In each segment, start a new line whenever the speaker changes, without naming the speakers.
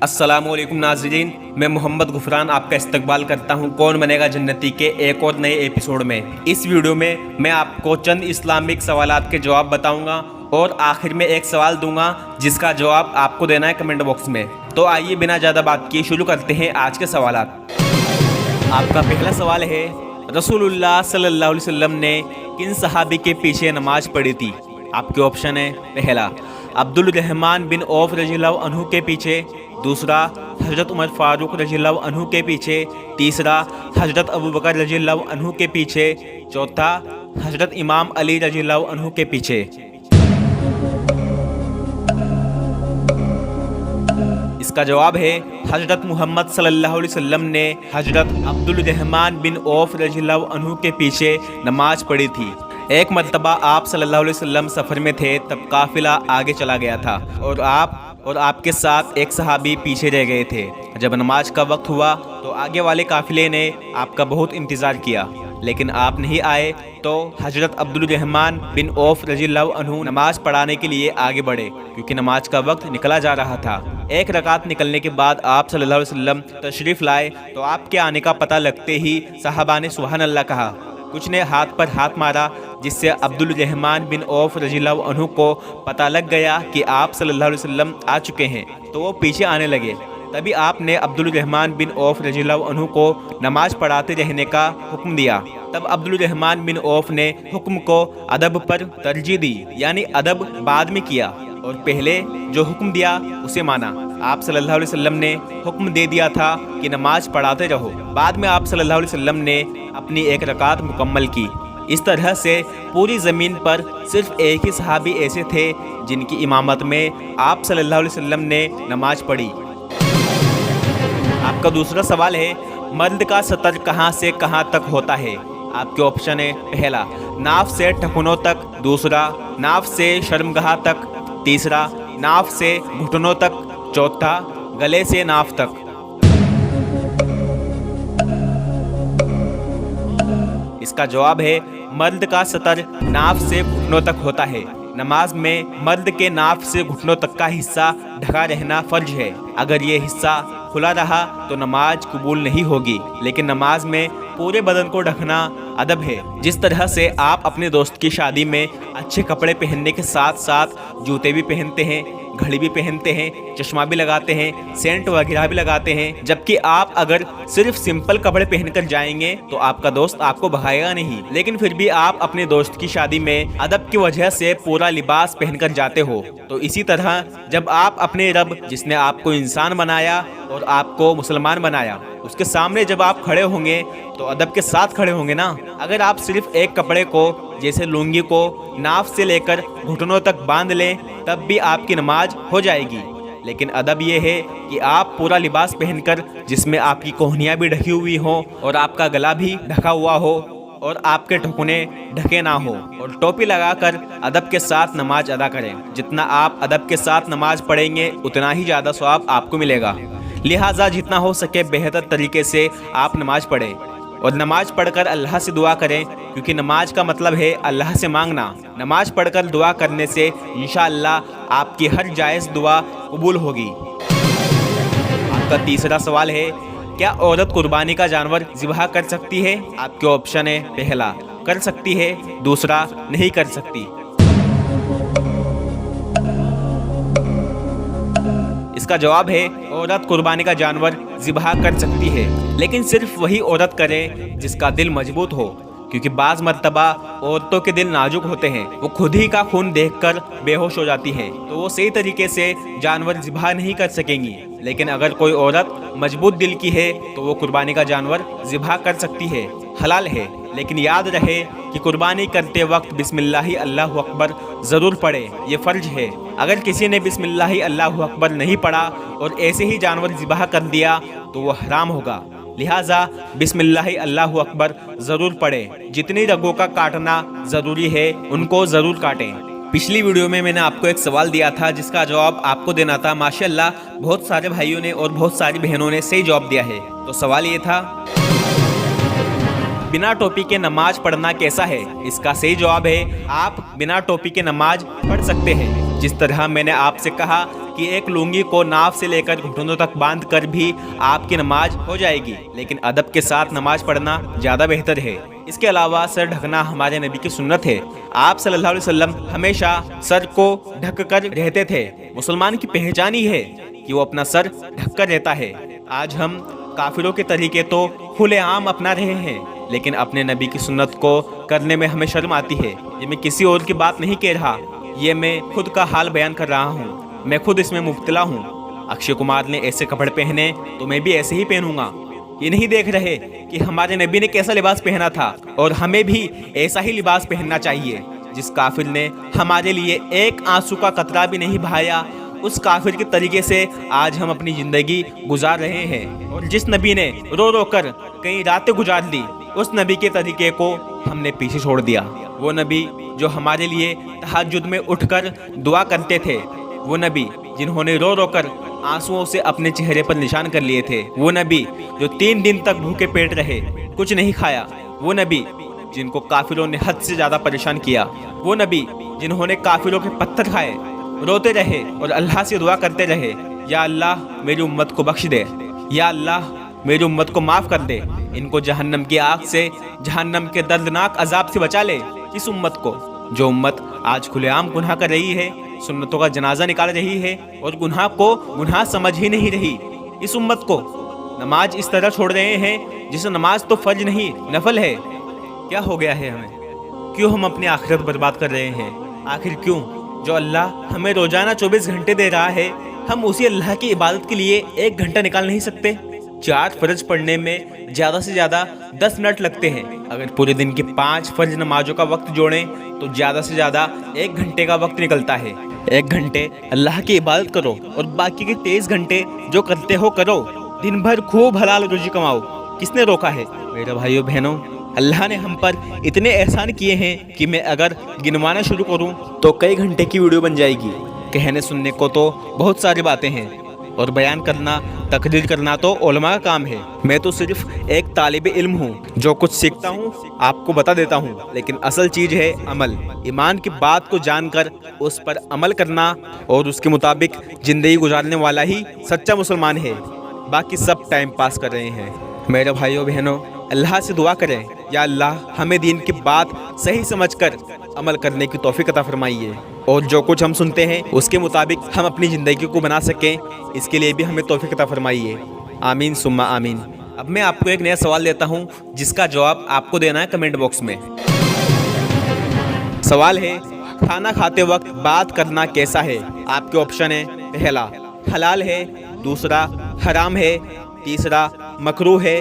अस्सलाम वालेकुम नाज़रीन, मैं मोहम्मद गुफरान आपका इस्तकबाल करता हूं कौन बनेगा जन्नती के एक और नए एपिसोड में। इस वीडियो में मैं आपको चंद इस्लामिक सवालात के जवाब बताऊंगा और आखिर में एक सवाल दूंगा जिसका जवाब आपको देना है कमेंट बॉक्स में। तो आइए बिना ज़्यादा बात किए शुरू करते हैं आज के सवालात। आपका पहला सवाल है, रसूलुल्लाह सल्लल्लाहु अलैहि वसल्लम ने किन सहाबी के पीछे नमाज पढ़ी थी? आपके ऑप्शन है, पहला अब्दुल रहमान बिन औफ रज़ियल्लाहु अन्हु के पीछे, दूसरा हज़रत उमर फ़ारूक रज़ियल्लाहु अन्हु के पीछे, तीसरा हज़रत अबू बकर रज़ियल्लाहु अन्हु के पीछे, चौथा हज़रत इमाम अली रज़ियल्लाहु अन्हु के पीछे। इसका जवाब है हज़रत मोहम्मद सल्लल्लाहु अलैहि वसल्लम ने हज़रत अब्दुल रहमान बिन औफ रज़ियल्लाहु अन्हु के पीछे नमाज पढ़ी थी। एक मरतबा आप सल्लल्लाहु अलैहि वसल्लम सफ़र में थे, तब काफ़िला आगे चला गया था और आपके साथ एक सहाबी पीछे रह गए थे। जब नमाज का वक्त हुआ तो आगे वाले काफ़िले ने आपका बहुत इंतज़ार किया, लेकिन आप नहीं आए। तो हज़रत अब्दुल रहमान बिन औफ रज़ियल्लाहु अन्हु नमाज पढ़ाने के लिए आगे बढ़े, क्योंकि नमाज का वक्त निकला जा रहा था। एक रकात निकलने के बाद आप सल्लल्लाहु अलैहि वसल्लम तशरीफ़ लाए तो आपके आने का पता लगते ही सहाबा ने सुभान अल्लाह कहा। कुछ ने हाथ पर हाथ मारा, जिससे अब्दुल रहमान बिन औफ रज़ियल्लाहु अन्हु को पता लग गया कि आप सल्लल्लाहु अलैहि वसल्लम आ चुके हैं, तो वो पीछे आने लगे। तभी आपने अब्दुल रहमान बिन औफ रज़ियल्लाहु अन्हु को नमाज पढ़ाते रहने का हुक्म दिया। तब अब्दुल रहमान बिन औफ ने हुक्म को अदब पर तरजीह दी, यानी अदब बाद में किया और पहले जो हुक्म दिया उसे माना। आप सल्लल्लाहु अलैहि वसल्लम ने हुक्म दे दिया था कि नमाज पढ़ाते रहो। बाद में आप सल्लल्लाहु अलैहि वसल्लम ने अपनी एक रकात मुकम्मल की। इस तरह से पूरी ज़मीन पर सिर्फ एक ही सहाबी ऐसे थे जिनकी इमामत में आप सल्लल्लाहु अलैहि वसल्लम ने नमाज पढ़ी। आपका दूसरा सवाल है, मर्द का सतर कहाँ से कहाँ तक होता है? आपके ऑप्शन है, पहला नाफ से टखनों तक, दूसरा नाफ से शर्मगाह तक, तीसरा नाफ से घुटनों तक, चौथा गले से नाफ तक। इसका जवाब है मर्द का सतर नाफ से घुटनों तक होता है। नमाज में मर्द के नाफ से घुटनों तक का हिस्सा ढका रहना फर्ज है। अगर ये हिस्सा खुला रहा तो नमाज कबूल नहीं होगी, लेकिन नमाज में पूरे बदन को ढकना अदब है। जिस तरह से आप अपने दोस्त की शादी में अच्छे कपड़े पहनने के साथ साथ जूते भी पहनते हैं, घड़ी भी पहनते हैं, चश्मा भी लगाते हैं, सेंट वगैरह भी लगाते हैं, जबकि आप अगर सिर्फ सिंपल कपड़े पहनकर जाएंगे तो आपका दोस्त आपको भगाएगा नहीं, लेकिन फिर भी आप अपने दोस्त की शादी में अदब की वजह से पूरा लिबास पहनकर जाते हो। तो इसी तरह जब आप अपने रब, जिसने आपको इंसान बनाया और आपको मुसलमान बनाया, उसके सामने जब आप खड़े होंगे तो अदब के साथ खड़े होंगे ना। अगर आप सिर्फ एक कपड़े को, जैसे लुंगी को, नाफ से लेकर घुटनों तक बांध लें तब भी आपकी नमाज हो जाएगी, लेकिन अदब यह है कि आप पूरा लिबास पहनकर, जिसमें आपकी कोहनियाँ भी ढकी हुई हों और आपका गला भी ढका हुआ हो और आपके ठुकने ढके ना हो, और टोपी लगाकर अदब के साथ नमाज अदा करें। जितना आप अदब के साथ नमाज पढ़ेंगे उतना ही ज़्यादा सवाब आपको मिलेगा। लिहाजा जितना हो सके बेहतर तरीके से आप नमाज पढ़ें और नमाज पढ़कर अल्लाह से दुआ करें, क्योंकि नमाज का मतलब है अल्लाह से मांगना। नमाज पढ़कर दुआ करने से इंशाअल्लाह आपकी हर जायज़ दुआ कबूल होगी। आपका तीसरा सवाल है, क्या औरत कुर्बानी का जानवर ज़िबह कर सकती है? आपके ऑप्शन है, पहला कर सकती है, दूसरा नहीं कर सकती। इसका जवाब है औरत कुर्बानी का जानवर ज़िबह कर सकती है, लेकिन सिर्फ वही औरत करे जिसका दिल मजबूत हो, क्योंकि बाज़ मर्तबा औरतों के दिल नाजुक होते हैं। वो खुद ही का खून देखकर बेहोश हो जाती हैं, तो वो सही तरीके से जानवर ज़िबह नहीं कर सकेंगी। लेकिन अगर कोई औरत मजबूत दिल की है तो वो कुर्बानी का जानवर ज़िबह कर सकती है, हलाल है। लेकिन याद रहे कि कुर्बानी करते वक्त बिस्मिल्लाहि अल्लाहु अकबर ज़रूर पढ़े, ये फ़र्ज है। अगर किसी ने बिस्मिल्लाहि अल्लाहु अकबर नहीं पढ़ा और ऐसे ही जानवर ज़िबह कर दिया तो वो हराम होगा। लिहाजा बिस्मिल्लाहि अल्लाहु अकबर ज़रूर पढ़ें। जितनी रगों का काटना ज़रूरी है उनको ज़रूर काटें। पिछली वीडियो में मैंने आपको एक सवाल दिया था जिसका जवाब आपको देना था। माशाअल्लाह बहुत सारे भाइयों ने और बहुत सारी बहनों ने सही जवाब दिया है। तो सवाल ये था, बिना टोपी के नमाज पढ़ना कैसा है? इसका सही जवाब है आप बिना टोपी के नमाज पढ़ सकते हैं। जिस तरह मैंने आपसे कहा कि एक लुंगी को नाफ से लेकर घुटनों तक बांध कर भी आपकी नमाज हो जाएगी, लेकिन अदब के साथ नमाज पढ़ना ज़्यादा बेहतर है। इसके अलावा सर ढकना हमारे नबी की सुन्नत है। आप सल्लल्लाहु अलैहि वसल्लम हमेशा सर को ढक कर रहते थे। मुसलमान की पहचान ही है कि वो अपना सर ढक कर रहता है। आज हम काफिरों के तरीके तो खुलेआम अपना रहे हैं, लेकिन अपने नबी की सुन्नत को करने में हमें शर्म आती है। ये मैं किसी और की बात नहीं कह रहा, ये मैं खुद का हाल बयान कर रहा हूँ। मैं खुद इसमें मुब्तला हूँ। अक्षय कुमार ने ऐसे कपड़े पहने तो मैं भी ऐसे ही पहनूंगा। ये नहीं देख रहे कि हमारे नबी ने कैसा लिबास पहना था, और हमें भी ऐसा ही लिबास पहनना चाहिए। जिस काफिर ने हमारे लिए एक आंसू का कतरा भी नहीं बहाया, उस काफिर के तरीके से आज हम अपनी ज़िंदगी गुजार रहे हैं। और जिस नबी ने रो रो कर कई रातें गुजार ली, उस नबी के तरीके को हमने पीछे छोड़ दिया। वो नबी जो हमारे लिए तहज्जुद में उठकर दुआ करते थे, वो नबी जिन्होंने रो रो कर आंसुओं से अपने चेहरे पर निशान कर लिए थे, वो नबी जो 3 दिन तक भूखे पेट रहे, कुछ नहीं खाया, वो नबी जिनको काफिरों ने हद से ज़्यादा परेशान किया, वो नबी जिन्होंने काफिरों के पत्थर खाए, रोते रहे और अल्लाह से दुआ करते रहे, या अल्लाह मेरी उम्मत को बख्श दे, या अल्लाह मेरी उम्मत को माफ़ कर दे, इनको जहन्नम की आग से, जहन्नम के दर्दनाक अजाब से बचा ले। इस उम्मत को, जो उम्मत आज खुलेआम गुनाह कर रही है, सुन्नतों का जनाजा निकाल रही है और गुनाह को गुनाह समझ ही नहीं रही, इस उम्मत को नमाज इस तरह छोड़ रहे हैं जिसे नमाज तो फर्ज नहीं नफल है। क्या हो गया है हमें? क्यों हम अपनी आखिरत बर्बाद कर रहे हैं? आखिर क्यों? जो अल्लाह हमें रोजाना 24 घंटे दे रहा है, हम उसी अल्लाह की इबादत के लिए 1 घंटा निकाल नहीं सकते? 4 फर्ज पढ़ने में ज़्यादा से ज़्यादा 10 मिनट लगते हैं। अगर पूरे दिन की 5 फर्ज नमाजों का वक्त जोड़ें तो ज़्यादा से ज़्यादा 1 घंटे का वक्त निकलता है। 1 घंटे अल्लाह की इबादत करो और बाकी के 23 घंटे जो करते हो करो। दिन भर खूब हलाल रोजी कमाओ। किसने रोका है? मेरे भाइयों बहनों, अल्लाह ने हम पर इतने एहसान किए हैं कि मैं अगर गिनवाना शुरू करूं तो कई घंटे की वीडियो बन जाएगी। कहने सुनने को तो बहुत सारी बातें हैं, और बयान करना, तकरीर करना तो उलमा का काम है। मैं तो सिर्फ एक तालिब इल्म हूँ, जो कुछ सीखता हूँ आपको बता देता हूँ। लेकिन असल चीज़ है अमल। ईमान की बात को जानकर उस पर अमल करना और उसके मुताबिक ज़िंदगी गुजारने वाला ही सच्चा मुसलमान है। बाकी सब टाइम पास कर रहे हैं। मेरे भाइयों बहनों, अल्लाह से दुआ करें, या अल्लाह हमें दीन की बात सही समझकर अमल करने की तौफीक अता फरमाइए, और जो कुछ हम सुनते हैं उसके मुताबिक हम अपनी ज़िंदगी को बना सकें, इसके लिए भी हमें तौफीक अता फरमाइए। आमीन सुम्मा आमीन। अब मैं आपको एक नया सवाल देता हूं, जिसका जवाब आपको देना है कमेंट बॉक्स में। सवाल है, खाना खाते वक्त बात करना कैसा है? आपके ऑप्शन है, पहला हलाल है, दूसरा हराम है, तीसरा मकरूह है,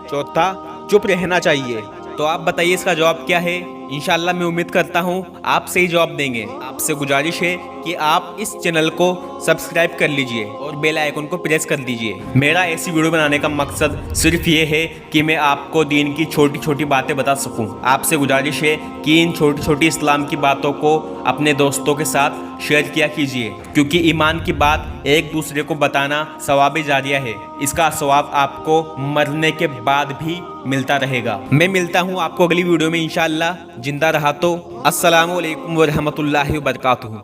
चौथा चुप रहना चाहिए। तो आप बताइए इसका जवाब क्या है? इंशाल्लाह मैं उम्मीद करता हूँ आप सही जवाब देंगे। आपसे गुजारिश है कि आप इस चैनल को सब्सक्राइब कर लीजिए और बेल आइकन को प्रेस कर दीजिए। मेरा ऐसी वीडियो बनाने का मकसद सिर्फ ये है कि मैं आपको दीन की छोटी छोटी बातें बता सकूं। आपसे गुजारिश है कि इन छोटी छोटी इस्लाम की बातों को अपने दोस्तों के साथ शेयर किया कीजिए, क्योंकि ईमान की बात एक दूसरे को बताना सवाब जारिया है। इसका सवाब आपको मरने के बाद भी मिलता रहेगा। मैं मिलता हूँ आपको अगली वीडियो में इंशाअल्लाह। जिंदा रहा तो अस्सलामु अलैकुम व रहमतुल्लाहि व बरकातुहू।